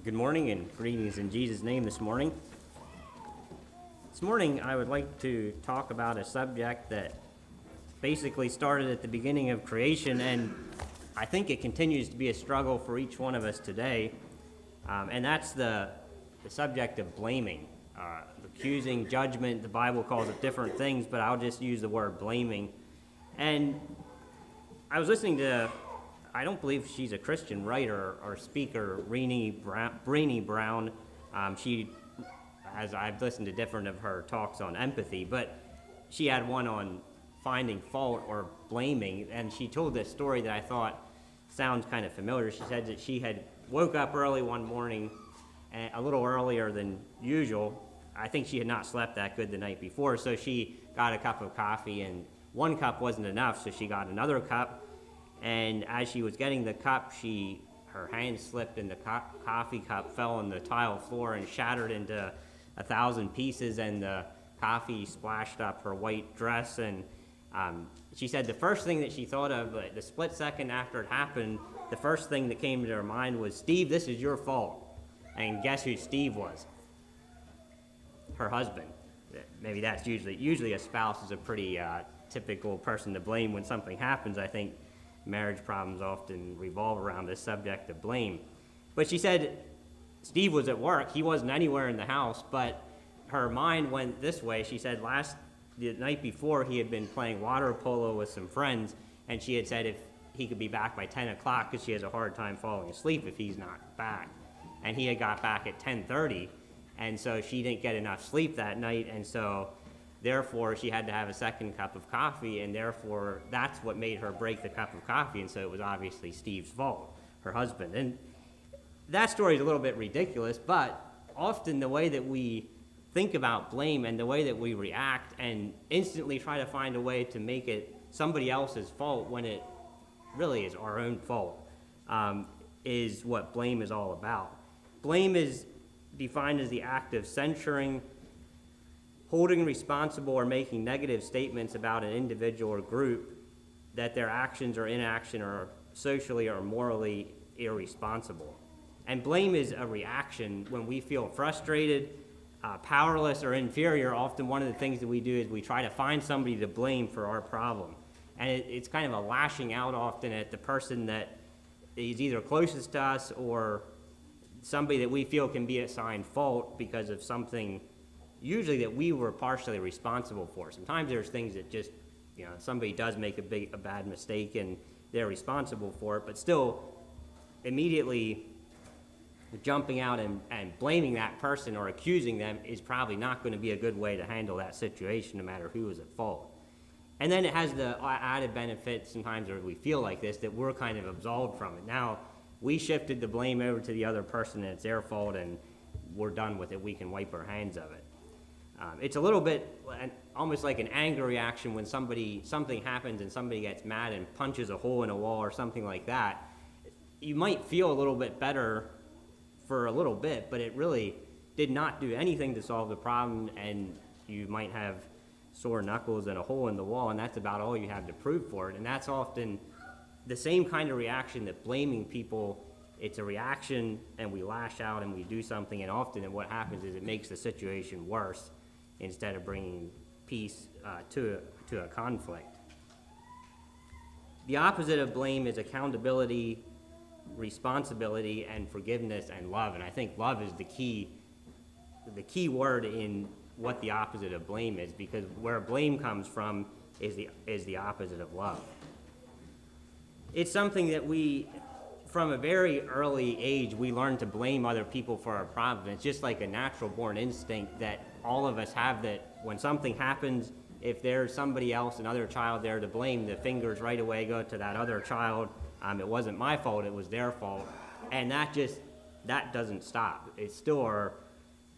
Good morning and greetings in Jesus' name this morning. This morning I would like to talk about a subject that basically started at the beginning of creation, and I think it continues to be a struggle for each one of us today, and that's the subject of blaming, accusing, judgment. The Bible calls it different things, but I'll just use the word blaming. And I was listening to, I don't believe she's a Christian writer or speaker, Brené Brown. I've listened to different of her talks on empathy, but she had one on finding fault or blaming, and she told this story that I thought sounds kind of familiar. She said that she had woke up early one morning, a little earlier than usual. I think she had not slept that good the night before, so she got a cup of coffee, and one cup wasn't enough, so she got another cup. And as she was getting the cup, her hand slipped and the coffee cup fell on the tile floor and shattered into 1,000 pieces, and the coffee splashed up her white dress. And she said the first thing that she thought of, the split second after it happened, the first thing that came to her mind was, "Steve, this is your fault." And guess who Steve was? Her husband. Maybe that's usually a spouse is a pretty typical person to blame when something happens. I think marriage problems often revolve around this subject of blame. But she said Steve was at work. He wasn't anywhere in the house, but her mind went this way. She said the night before he had been playing water polo with some friends, and she had said if he could be back by 10 o'clock because she has a hard time falling asleep if he's not back. And he had got back at 10:30, and so she didn't get enough sleep that night, and so therefore, she had to have a second cup of coffee, and therefore, that's what made her break the cup of coffee, and so it was obviously Steve's fault, her husband. And that story is a little bit ridiculous, but often the way that we think about blame and the way that we react and instantly try to find a way to make it somebody else's fault when it really is our own fault, is what blame is all about. Blame is defined as the act of censuring, holding responsible, or making negative statements about an individual or group that their actions or inaction are socially or morally irresponsible. And blame is a reaction when we feel frustrated, powerless, or inferior. Often one of the things that we do is we try to find somebody to blame for our problem. And it's kind of a lashing out often at the person that is either closest to us or somebody that we feel can be assigned fault because of something usually that we were partially responsible for. Sometimes there's things that just, somebody does make a bad mistake and they're responsible for it, but still immediately jumping out and blaming that person or accusing them is probably not going to be a good way to handle that situation, no matter who is at fault. And then it has the added benefit sometimes, or we feel like this, that we're kind of absolved from it. Now we shifted the blame over to the other person and it's their fault and we're done with it. We can wipe our hands of it. It's a little bit almost like an anger reaction when something happens and somebody gets mad and punches a hole in a wall or something like that. You might feel a little bit better for a little bit, but it really did not do anything to solve the problem, and you might have sore knuckles and a hole in the wall, and that's about all you have to prove for it. And that's often the same kind of reaction that blaming people. It's a reaction, and we lash out and we do something, and often what happens is it makes the situation worse instead of bringing peace to a conflict. The opposite of blame is accountability, responsibility, and forgiveness and love. And I think love is the key word in what the opposite of blame is, because where blame comes from is the opposite of love. It's something that from a very early age, we learn to blame other people for our problems. It's just like a natural born instinct that all of us have, that when something happens, if there's somebody else, another child there to blame, the fingers right away go to that other child. It wasn't my fault, it was their fault. And that doesn't stop. It's still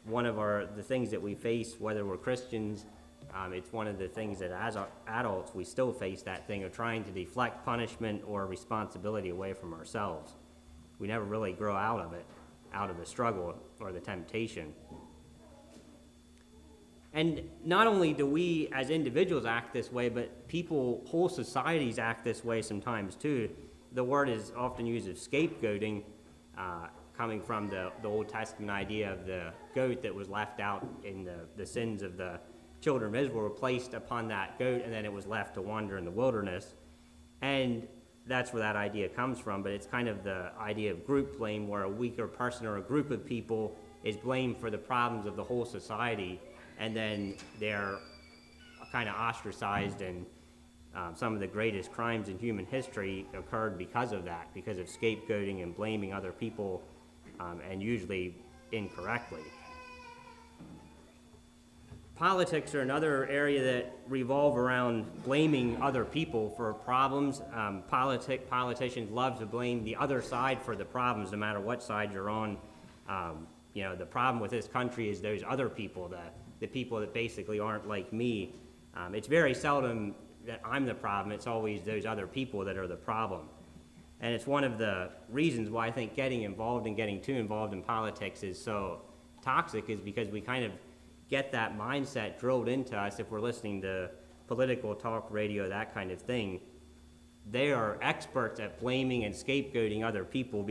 one of the things that we face, whether we're Christians. It's one of the things that as adults we still face, that thing of trying to deflect punishment or responsibility away from ourselves. We never really grow out of it, out of the struggle or the temptation. And not only do we as individuals act this way, but whole societies act this way sometimes too. The word is often used of scapegoating. coming from the Old Testament idea of the goat that was left out in the sins of the children of Israel were placed upon that goat, and then it was left to wander in the wilderness. And that's where that idea comes from, but it's kind of the idea of group blame, where a weaker person or a group of people is blamed for the problems of the whole society, and then they're kind of ostracized, and some of the greatest crimes in human history occurred because of that, because of scapegoating and blaming other people, and usually incorrectly. Politics are another area that revolve around blaming other people for problems. Politicians love to blame the other side for the problems, no matter what side you're on. The problem with this country is those other people, the people that basically aren't like me. It's very seldom that I'm the problem. It's always those other people that are the problem. And it's one of the reasons why I think getting involved and getting too involved in politics is so toxic, is because we kind of get that mindset drilled into us if we're listening to political talk radio, that kind of thing. They are experts at blaming and scapegoating other people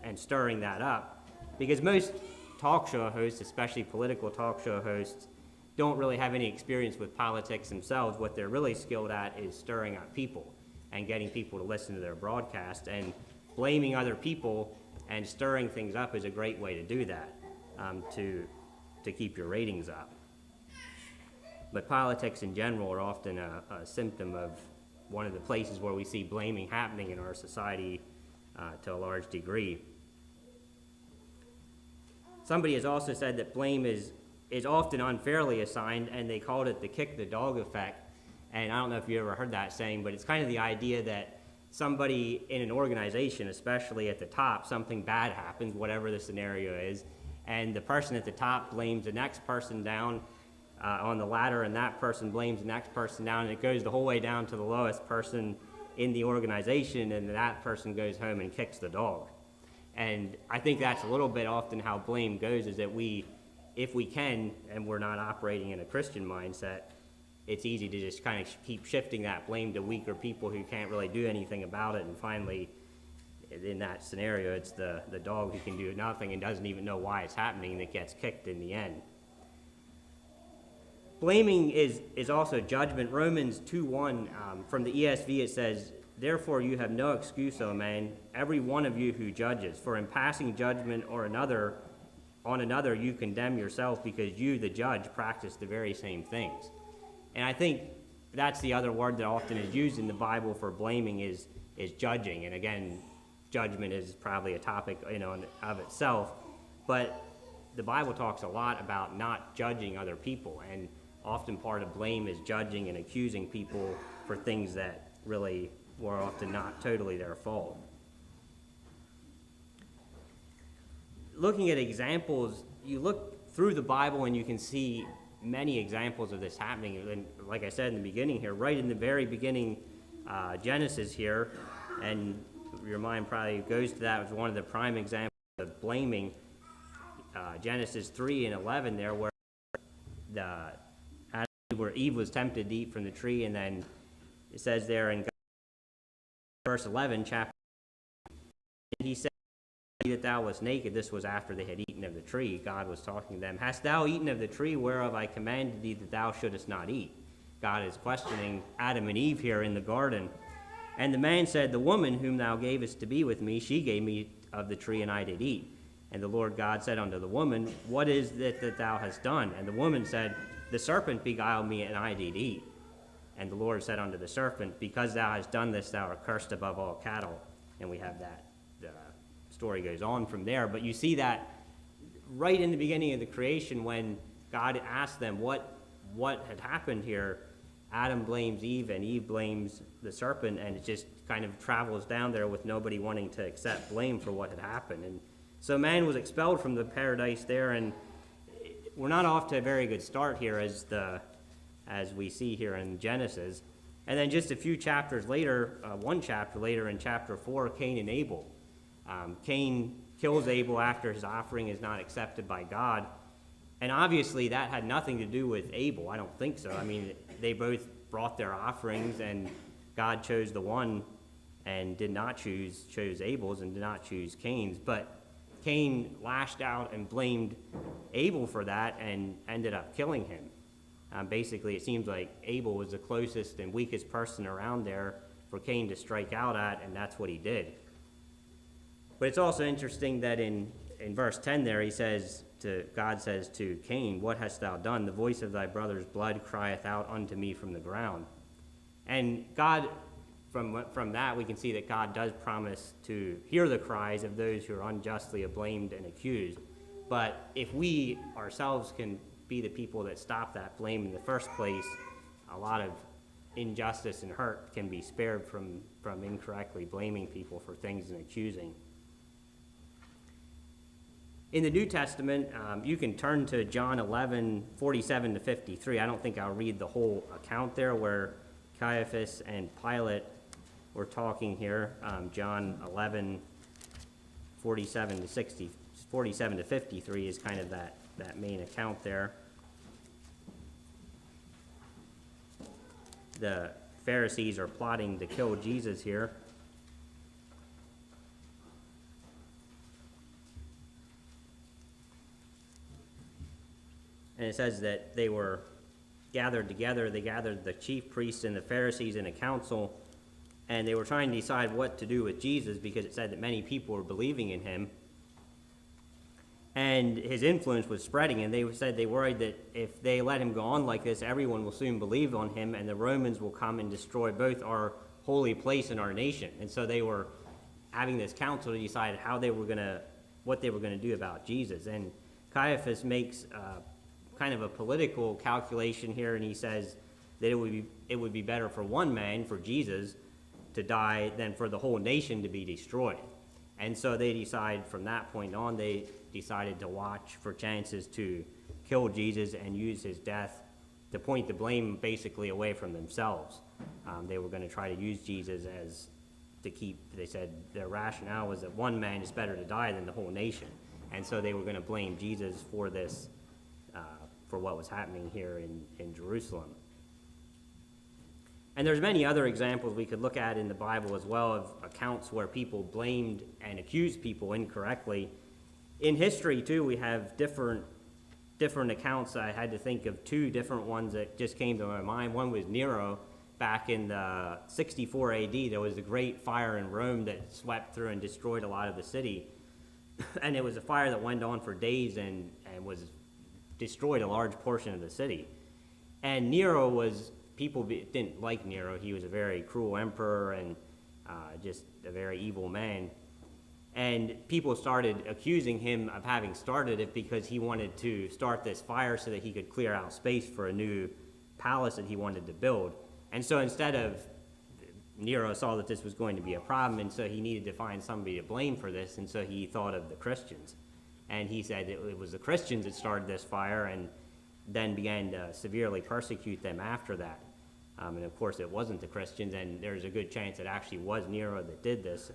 and stirring that up, because most talk show hosts, especially political talk show hosts, don't really have any experience with politics themselves. What they're really skilled at is stirring up people and getting people to listen to their broadcast, and blaming other people and stirring things up is a great way to do that, to keep your ratings up. But politics in general are often a symptom of one of the places where we see blaming happening in our society to a large degree. Somebody has also said that blame is often unfairly assigned, and they called it the kick the dog effect. And I don't know if you ever heard that saying, but it's kind of the idea that somebody in an organization, especially at the top, something bad happens, whatever the scenario is, and the person at the top blames the next person down on the ladder, and that person blames the next person down, and it goes the whole way down to the lowest person in the organization, and that person goes home and kicks the dog. And I think that's a little bit often how blame goes, is that if we can, and we're not operating in a Christian mindset, it's easy to just kind of keep shifting that blame to weaker people who can't really do anything about it, and finally, in that scenario, it's the dog who can do nothing and doesn't even know why it's happening that gets kicked in the end. Blaming is also judgment. Romans 2:1, from the ESV, it says, "Therefore you have no excuse, O man, every one of you who judges. For in passing judgment on another you condemn yourself, because you, the judge, practice the very same things." And I think that's the other word that often is used in the Bible for blaming is judging. And again, judgment is probably a topic of itself, but the Bible talks a lot about not judging other people, and often part of blame is judging and accusing people for things that really were often not totally their fault. Looking at examples, you look through the Bible and you can see many examples of this happening. And like I said in the beginning here, right in the very beginning, Genesis here, and your mind probably goes to that as one of the prime examples of blaming. Genesis 3:11 there, where Eve was tempted to eat from the tree, and then it says there in verse 11, chapter, and he said that thou wast naked. This was after they had eaten of the tree. God was talking to them. Hast thou eaten of the tree whereof I commanded thee that thou shouldest not eat? God is questioning Adam and Eve here in the garden. And the man said, The woman whom thou gavest to be with me, she gave me of the tree, and I did eat. And the Lord God said unto the woman, What is it that thou hast done? And the woman said, The serpent beguiled me, and I did eat. And the Lord said unto the serpent, Because thou hast done this, thou art cursed above all cattle. And we have that. The story goes on from there. But you see that right in the beginning of the creation, when God asked them what had happened here, Adam blames Eve, and Eve blames the serpent, and it just kind of travels down there with nobody wanting to accept blame for what had happened. And so man was expelled from the paradise there, and we're not off to a very good start here as we see here in Genesis. And then just a few chapters later, one chapter later in chapter 4, Cain and Abel. Cain kills Abel after his offering is not accepted by God. And obviously that had nothing to do with Abel. I don't think so. I mean, they both brought their offerings, and God chose the one and chose Abel's and did not choose Cain's. But Cain lashed out and blamed Abel for that and ended up killing him. Basically, it seems like Abel was the closest and weakest person around there for Cain to strike out at, and that's what he did. But it's also interesting that in verse 10 there, God says to Cain, "What hast thou done? The voice of thy brother's blood crieth out unto me from the ground." And God, from that, we can see that God does promise to hear the cries of those who are unjustly blamed and accused. But if we ourselves can be the people that stop that blame in the first place, a lot of injustice and hurt can be spared from incorrectly blaming people for things and accusing. In the New Testament, you can turn to John 11:47 to 53. I don't think I'll read the whole account there where Caiaphas and Pilate were talking here. John 11:47 to 53 is kind of that main account there. The Pharisees are plotting to kill Jesus here. And it says that they were gathered together. They gathered the chief priests and the Pharisees in a council, and they were trying to decide what to do with Jesus because it said that many people were believing in him. And his influence was spreading, and they said they worried that if they let him go on like this, everyone will soon believe on him, and the Romans will come and destroy both our holy place and our nation. And so they were having this council to decide what they were going to do about Jesus. And Caiaphas makes kind of a political calculation here, and he says that it would be better for one man, for Jesus, to die than for the whole nation to be destroyed. And so they decide from that point on, they decided to watch for chances to kill Jesus and use his death to point the blame basically away from themselves. They were going to try to use Jesus they said their rationale was that one man is better to die than the whole nation. And so they were going to blame Jesus for this, for what was happening here in Jerusalem. And there's many other examples we could look at in the Bible as well of accounts where people blamed and accused people incorrectly. In history, too, we have different accounts. I had to think of two different ones that just came to my mind. One was Nero. Back in the 64 AD, there was a great fire in Rome that swept through and destroyed a lot of the city. And it was a fire that went on for days and destroyed a large portion of the city. And people didn't like Nero. He was a very cruel emperor and just a very evil man. And people started accusing him of having started it because he wanted to start this fire so that he could clear out space for a new palace that he wanted to build. And so Nero saw that this was going to be a problem, and so he needed to find somebody to blame for this, and so he thought of the Christians. And he said it was the Christians that started this fire and then began to severely persecute them after that. And of course it wasn't the Christians, and there's a good chance it actually was Nero that did this,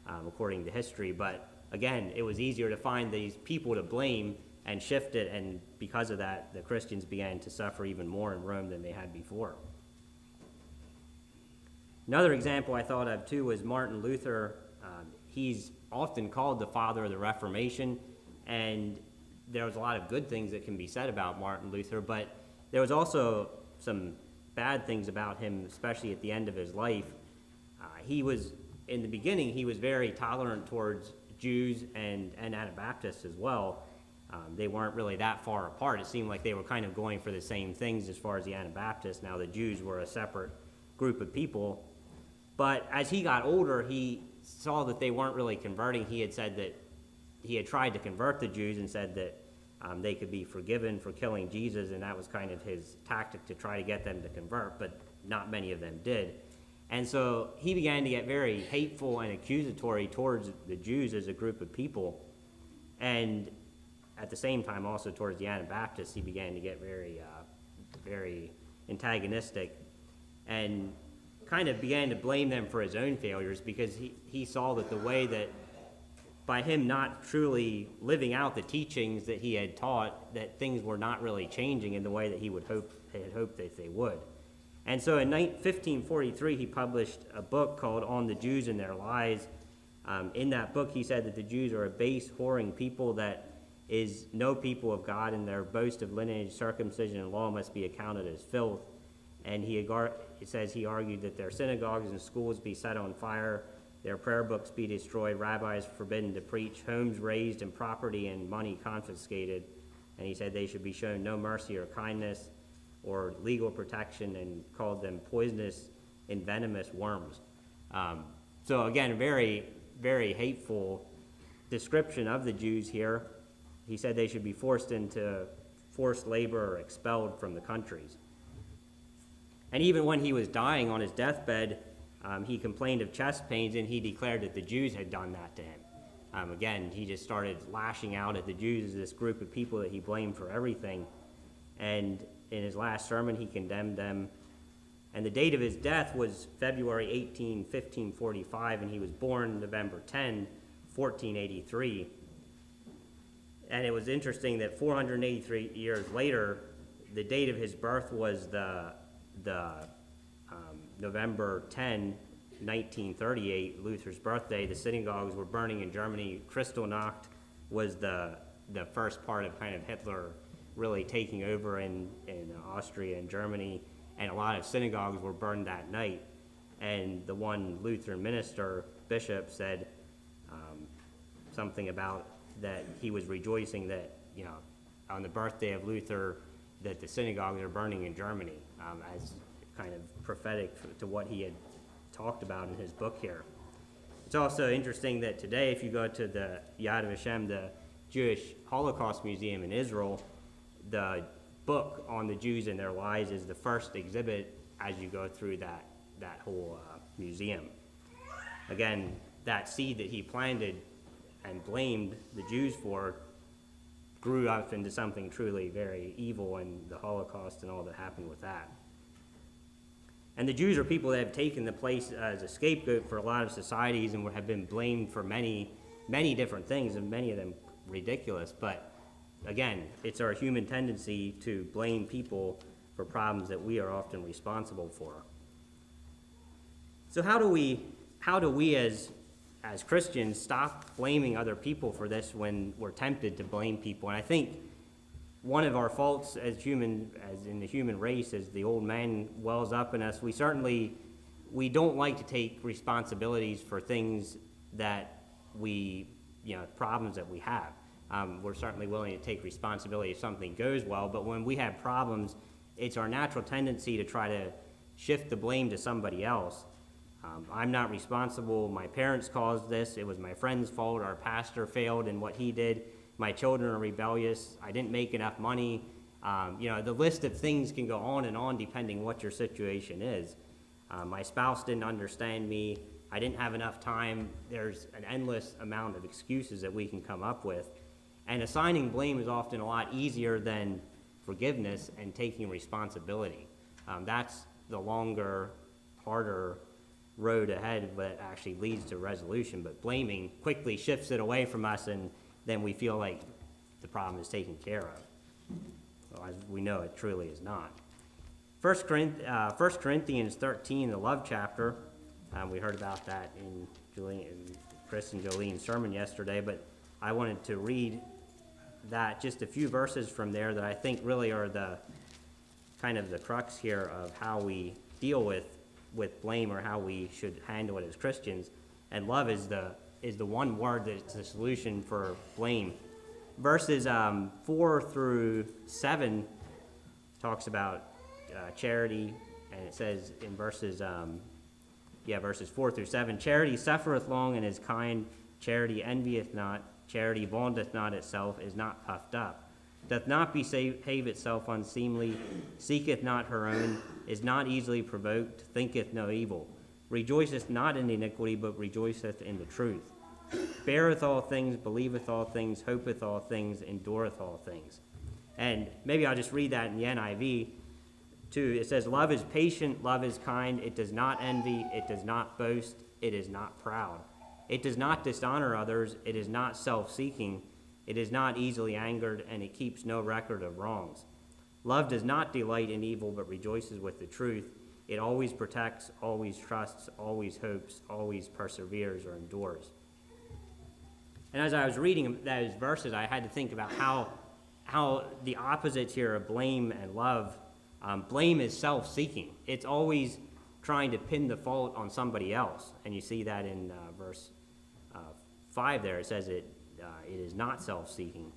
according to history. But again, it was easier to find these people to blame and shift it, and because of that, the Christians began to suffer even more in Rome than they had before. Another example I thought of too was Martin Luther. He's often called the father of the Reformation, and there was a lot of good things that can be said about Martin Luther, but there was also some bad things about him, especially at the end of his life. In the beginning, he was very tolerant towards Jews and Anabaptists as well. They weren't really that far apart. It seemed like they were kind of going for the same things as far as the Anabaptists. Now the Jews were a separate group of people. But as he got older, he saw that they weren't really converting. He had said that he had tried to convert the Jews and said that they could be forgiven for killing Jesus, and that was kind of his tactic to try to get them to convert, but not many of them did. And so he began to get very hateful and accusatory towards the Jews as a group of people. And at the same time also towards the Anabaptists, he began to get very antagonistic and kind of began to blame them for his own failures, because he saw that the way that by him not truly living out the teachings that he had taught, that things were not really changing in the way that he had hoped that they would. And so in 1543, he published a book called On the Jews and Their Lies, In that book, he said that the Jews are a base, whoring people that is no people of God, and their boast of lineage, circumcision, and law must be accounted as filth. And it says he argued that their synagogues and schools be set on fire, their prayer books be destroyed, rabbis forbidden to preach, homes razed, and property and money confiscated. And he said they should be shown no mercy or kindness or legal protection, and called them poisonous and venomous worms. So again, very, very hateful description of the Jews here. He said they should be forced into forced labor or expelled from the countries. And even when he was dying on his deathbed, he complained of chest pains, and he declared that the Jews had done that to him. Again, he just started lashing out at the Jews as this group of people that he blamed for everything. And in his last sermon, he condemned them. And the date of his death was February 18, 1545, and he was born November 10, 1483. And it was interesting that 483 years later, the date of his birth was the November 10, 1938, Luther's birthday. The synagogues were burning in Germany. Kristallnacht was the first part of kind of Hitler really taking over in Austria and Germany, and a lot of synagogues were burned that night. And the one Lutheran minister, bishop, said something about that he was rejoicing that, on the birthday of Luther, that the synagogues are burning in Germany, as kind of prophetic to what he had talked about in his book here. It's also interesting that today, if you go to the Yad Vashem, the Jewish Holocaust Museum in Israel, the book on the Jews and their lies is the first exhibit as you go through that whole museum. Again, that seed that he planted and blamed the Jews for grew up into something truly very evil, and the Holocaust and all that happened with that. And the Jews are people that have taken the place as a scapegoat for a lot of societies and have been blamed for many, many different things, and many of them ridiculous. But again, it's our human tendency to blame people for problems that we are often responsible for. So how do we as Christians stop blaming other people for this when we're tempted to blame people? And I think one of our faults as in the human race, as the old man wells up in us, we don't like to take responsibilities for things that problems that we have. We're certainly willing to take responsibility if something goes well, but when we have problems, it's our natural tendency to try to shift the blame to somebody else. I'm not responsible. My parents caused this. It was my friend's fault. Our pastor failed in what he did. My children are rebellious. I didn't make enough money. The list of things can go on and on depending what your situation is. My spouse didn't understand me. I didn't have enough time. There's an endless amount of excuses that we can come up with. And assigning blame is often a lot easier than forgiveness and taking responsibility. That's the longer, harder road ahead that actually leads to resolution. But blaming quickly shifts it away from us, and then we feel like the problem is taken care of. Well, as we know, it truly is not. 1 Corinthians 13, the love chapter, we heard about that in Chris and Jolene's sermon yesterday, but I wanted to read that, just a few verses from there that I think really are the kind of the crux here of how we deal with blame, or how we should handle it as Christians. And love is the one word that's the solution for blame. Verses 4 through 7 talks about charity, and it says in verses 4 through 7, charity suffereth long and is kind, charity envieth not, charity vaunteth not itself, is not puffed up, doth not behave itself unseemly, seeketh not her own, is not easily provoked, thinketh no evil, rejoiceth not in iniquity, but rejoiceth in the truth, beareth all things, believeth all things, hopeth all things, endureth all things. And maybe I'll just read that in the NIV too. It says, love is patient, love is kind, it does not envy, it does not boast, it is not proud. It does not dishonor others, it is not self-seeking, it is not easily angered, and it keeps no record of wrongs. Love does not delight in evil, but rejoices with the truth. It always protects, always trusts, always hopes, always perseveres or endures. And as I was reading those verses, I had to think about how the opposites here of blame and love. Blame is self-seeking. It's always trying to pin the fault on somebody else. And you see that in verse 5 there. It says it is not self-seeking.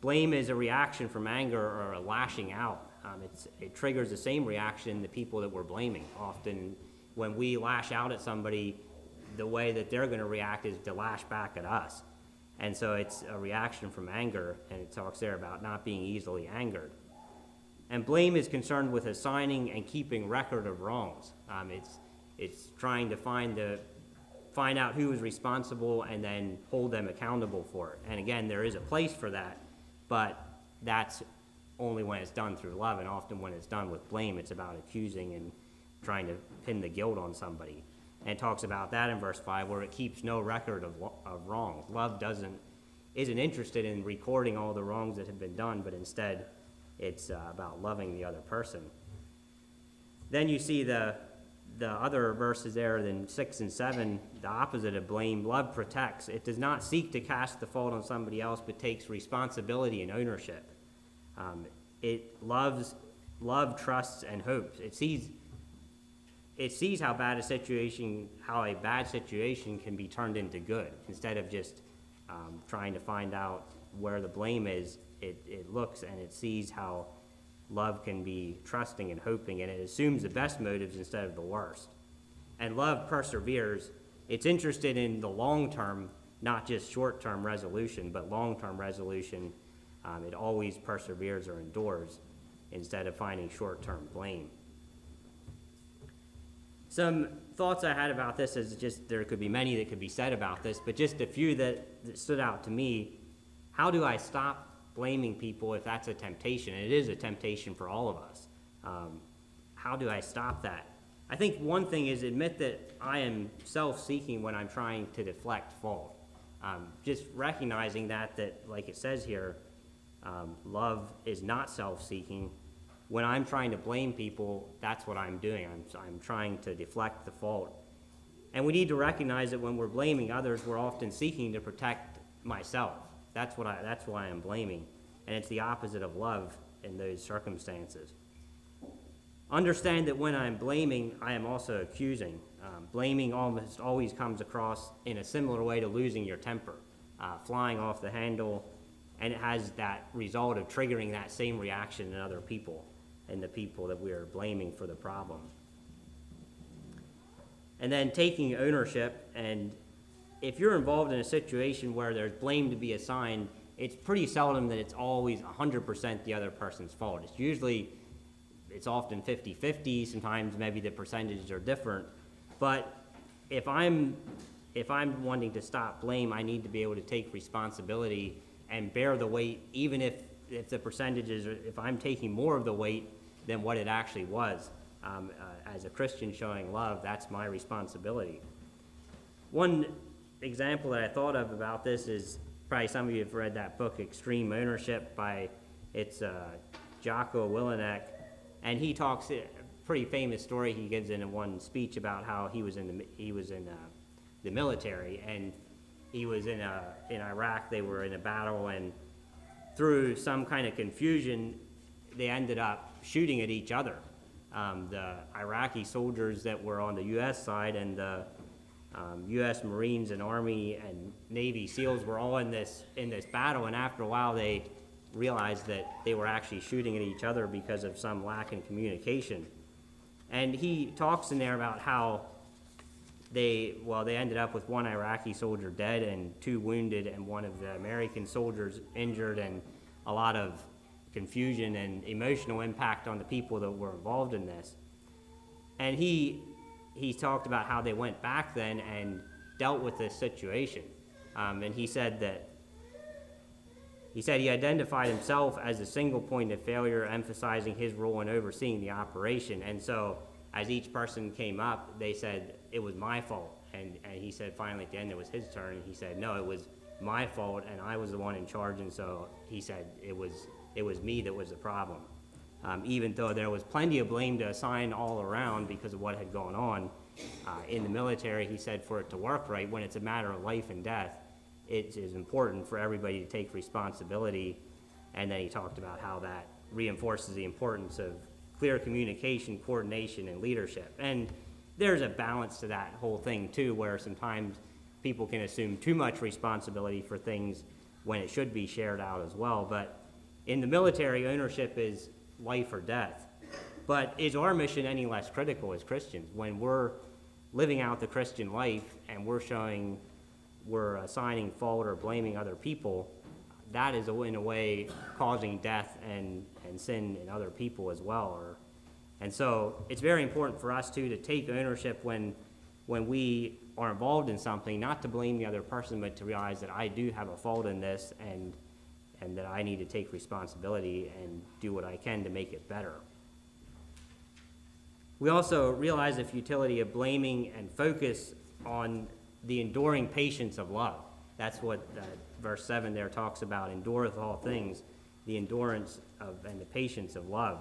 Blame is a reaction from anger or a lashing out. It triggers the same reaction in the people that we're blaming. Often when we lash out at somebody, the way that they're going to react is to lash back at us. And so it's a reaction from anger, and it talks there about not being easily angered. And blame is concerned with assigning and keeping record of wrongs. It's trying to find out who is responsible and then hold them accountable for it. And again, there is a place for that, but that's only when it's done through love, and often when it's done with blame, it's about accusing and trying to pin the guilt on somebody. And it talks about that in verse 5, where it keeps no record of wrongs. Love isn't interested in recording all the wrongs that have been done, but instead it's about loving the other person. Then you see the other verses there, then 6 and 7, the opposite of blame. Love protects. It does not seek to cast the fault on somebody else, but takes responsibility and ownership. Love trusts and hopes. It sees how a bad situation can be turned into good. Instead of just trying to find out where the blame is, it looks and it sees how love can be trusting and hoping, and it assumes the best motives instead of the worst. And love perseveres. It's interested in the long term, not just short-term resolution, but long-term resolution. It always perseveres or endures instead of finding short-term blame. Some thoughts I had about this is just, there could be many that could be said about this, but just a few that stood out to me. How do I stop blaming people if that's a temptation? And it is a temptation for all of us. How do I stop that? I think one thing is admit that I am self-seeking when I'm trying to deflect fault. Just recognizing that, like it says here, love is not self-seeking. When I'm trying to blame people, that's what I'm doing. I'm trying to deflect the fault. And we need to recognize that when we're blaming others, we're often seeking to protect myself. That's why I'm blaming. And it's the opposite of love in those circumstances. Understand that when I'm blaming, I am also accusing. Blaming almost always comes across in a similar way to losing your temper, flying off the handle, and it has that result of triggering that same reaction in other people and the people that we are blaming for the problem. And then taking ownership, and if you're involved in a situation where there's blame to be assigned, it's pretty seldom that it's always 100% the other person's fault. It's often 50-50, sometimes maybe the percentages are different. But if I'm wanting to stop blame, I need to be able to take responsibility and bear the weight, even if the percentages, if I'm taking more of the weight than what it actually was. As a Christian showing love, that's my responsibility. One example that I thought of about this is, probably some of you have read that book, Extreme Ownership, it's Jocko Willink, and he talks a pretty famous story he gives in one speech about how he was in the military, and he was in Iraq. They were in a battle, and through some kind of confusion, they ended up shooting at each other. The Iraqi soldiers that were on the U.S. side and the U.S. Marines and Army and Navy SEALs were all in this battle, and after a while they realized that they were actually shooting at each other because of some lack in communication. And he talks in there about how they ended up with one Iraqi soldier dead and 2 wounded, and one of the American soldiers injured, and a lot of confusion and emotional impact on the people that were involved in this. And he talked about how they went back then and dealt with this situation. And he said he identified himself as a single point of failure, emphasizing his role in overseeing the operation. And so as each person came up, they said, it was my fault. And he said finally at the end it was his turn, and he said, no, it was my fault, and I was the one in charge. And so he said it was me that was the problem. Even though there was plenty of blame to assign all around because of what had gone on in the military, he said for it to work right, when it's a matter of life and death, it is important for everybody to take responsibility. And then he talked about how that reinforces the importance of clear communication, coordination, and leadership. And there's a balance to that whole thing too, where sometimes people can assume too much responsibility for things when it should be shared out as well. But in the military, ownership is life or death. But is our mission any less critical as Christians? When we're living out the Christian life and we're assigning fault or blaming other people, that is in a way causing death and sin in other people as well. And so it's very important for us too to take ownership when we are involved in something, not to blame the other person, but to realize that I do have a fault in this and that I need to take responsibility and do what I can to make it better. We also realize the futility of blaming and focus on the enduring patience of love. That's what verse 7 there talks about, endureth all things, the endurance of and the patience of love.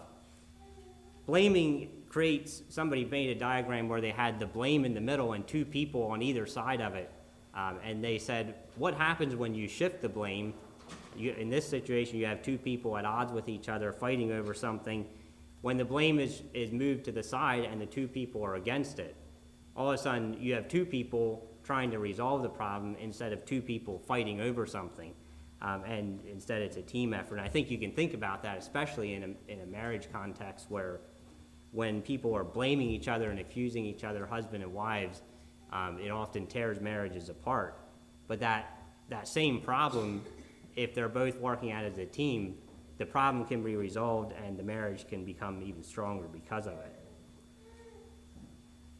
Blaming creates, somebody made a diagram where they had the blame in the middle and two people on either side of it. And they said, what happens when you shift the blame? In this situation, you have two people at odds with each other fighting over something. When the blame is moved to the side and the two people are against it, all of a sudden you have two people trying to resolve the problem instead of two people fighting over something. And instead it's a team effort. And I think you can think about that, especially in a marriage context where when people are blaming each other and accusing each other, husband and wives, it often tears marriages apart. But that same problem, if they're both working at it as a team, the problem can be resolved and the marriage can become even stronger because of it.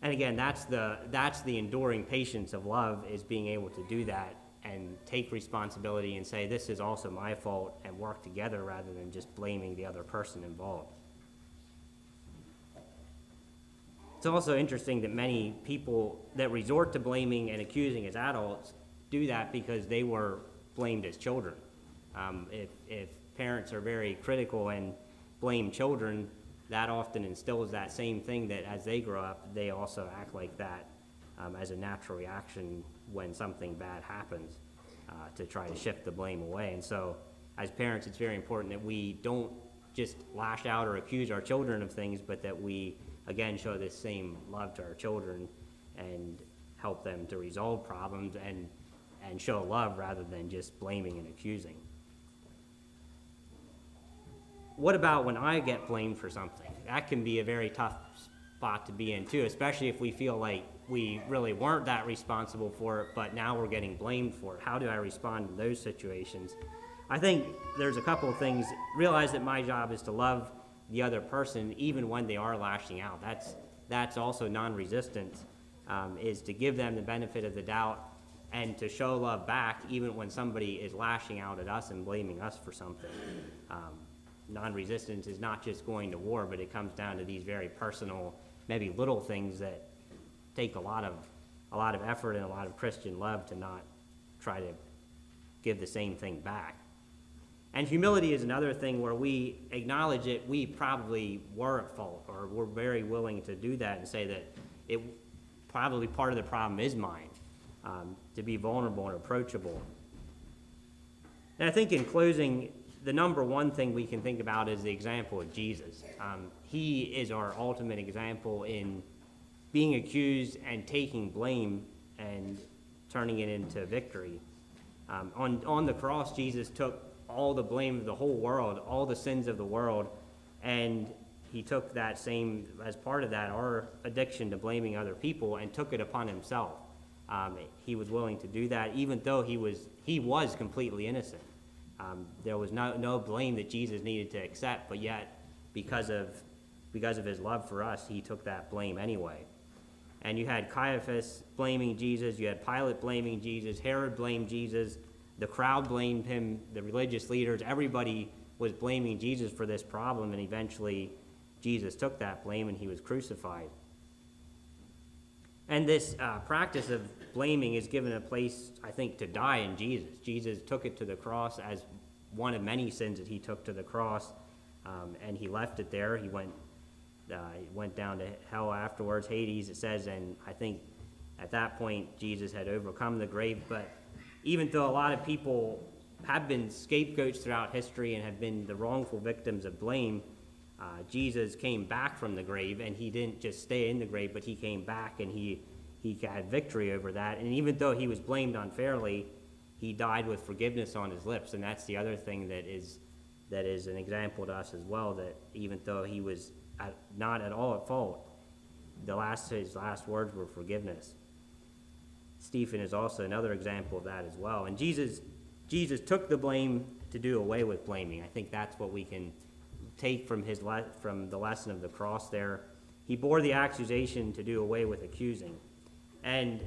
And again, that's the enduring patience of love, is being able to do that and take responsibility and say, this is also my fault, and work together rather than just blaming the other person involved. It's also interesting that many people that resort to blaming and accusing as adults do that because they were blamed as children. If parents are very critical and blame children, that often instills that same thing, that as they grow up, they also act like that as a natural reaction when something bad happens, to try to shift the blame away. And so as parents, it's very important that we don't just lash out or accuse our children of things, but that we, again, show this same love to our children and help them to resolve problems and show love rather than just blaming and accusing. What about when I get blamed for something? That can be a very tough spot to be in too, especially if we feel like we really weren't that responsible for it, but now we're getting blamed for it. How do I respond to those situations? I think there's a couple of things. Realize that my job is to love the other person even when they are lashing out. That's also non-resistance, is to give them the benefit of the doubt and to show love back even when somebody is lashing out at us and blaming us for something. Non-resistance is not just going to war, but it comes down to these very personal, maybe little things that take a lot of effort and a lot of Christian love to not try to give the same thing back. And humility is another thing where we acknowledge that we probably were at fault, or we're very willing to do that and say that it probably part of the problem is mine, to be vulnerable and approachable. And I think in closing, the number one thing we can think about is the example of Jesus. He is our ultimate example in being accused and taking blame and turning it into victory. On the cross, Jesus took all the blame of the whole world, all the sins of the world, and he took that same, as part of that, our addiction to blaming other people, and took it upon himself. He was willing to do that, even though he was completely innocent. There was no blame that Jesus needed to accept, but yet, because of his love for us, he took that blame anyway. And you had Caiaphas blaming Jesus, you had Pilate blaming Jesus, Herod blamed Jesus, the crowd blamed him, the religious leaders, everybody was blaming Jesus for this problem, and eventually Jesus took that blame and he was crucified. And this practice of blaming is given a place, I think, to die in Jesus. Jesus took it to the cross as one of many sins that he took to the cross, and he left it there. He went down to hell afterwards, Hades, it says, and I think at that point Jesus had overcome the grave. But even though a lot of people have been scapegoats throughout history and have been the wrongful victims of blame, Jesus came back from the grave, and he didn't just stay in the grave, but he came back, and he had victory over that. And even though he was blamed unfairly, he died with forgiveness on his lips. And that's the other thing that is an example to us as well, that even though he was not at all at fault, his last words were forgiveness. Stephen is also another example of that as well. And Jesus took the blame to do away with blaming. I think that's what we can take from the lesson of the cross there. He bore the accusation to do away with accusing. And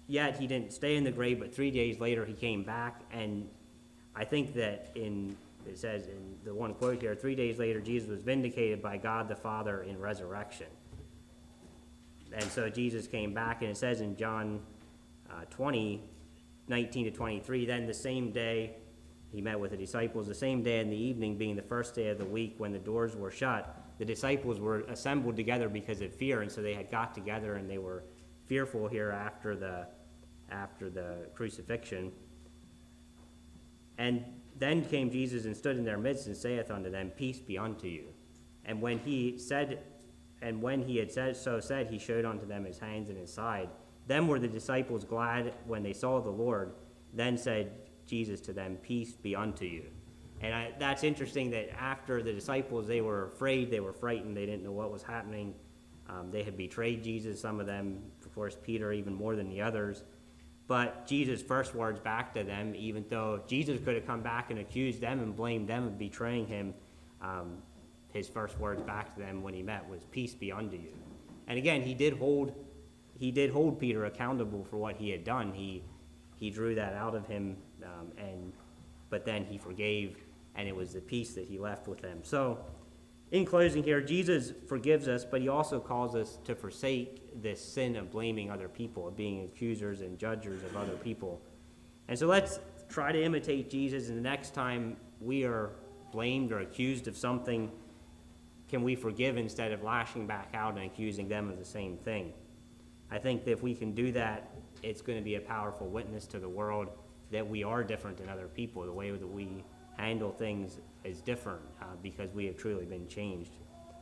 yet he didn't stay in the grave, but 3 days later he came back. And I think that it says in the one quote here, 3 days later Jesus was vindicated by God the Father in resurrection. And so Jesus came back, and it says in John 20:19-23, then the same day he met with the disciples, the same day in the evening, being the first day of the week when the doors were shut, the disciples were assembled together because of fear, and so they had got together and they were fearful here after the crucifixion. And then came Jesus and stood in their midst and saith unto them, peace be unto you. And when he had said, he showed unto them his hands and his side. Then were the disciples glad when they saw the Lord. Then said Jesus to them, peace be unto you. And that's interesting that after the disciples, they were afraid, they were frightened, they didn't know what was happening. They had betrayed Jesus, some of them, of course, Peter even more than the others. But Jesus' first words back to them, even though Jesus could have come back and accused them and blamed them of betraying him, his first words back to them when he met was, peace be unto you. And again, he did hold Peter accountable for what he had done. He drew that out of him, but then he forgave, and it was the peace that he left with them. So in closing here, Jesus forgives us, but he also calls us to forsake this sin of blaming other people, of being accusers and judgers of other people. And so let's try to imitate Jesus, and the next time we are blamed or accused of something, can we forgive instead of lashing back out and accusing them of the same thing? I think that if we can do that, it's going to be a powerful witness to the world that we are different than other people. The way that we handle things is different because we have truly been changed.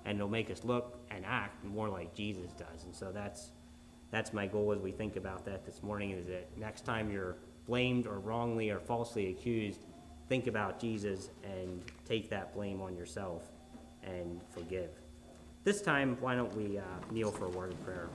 And it'll make us look and act more like Jesus does. And so that's my goal as we think about that this morning, is that next time you're blamed or wrongly or falsely accused, think about Jesus and take that blame on yourself and forgive. This time, why don't we kneel for a word of prayer.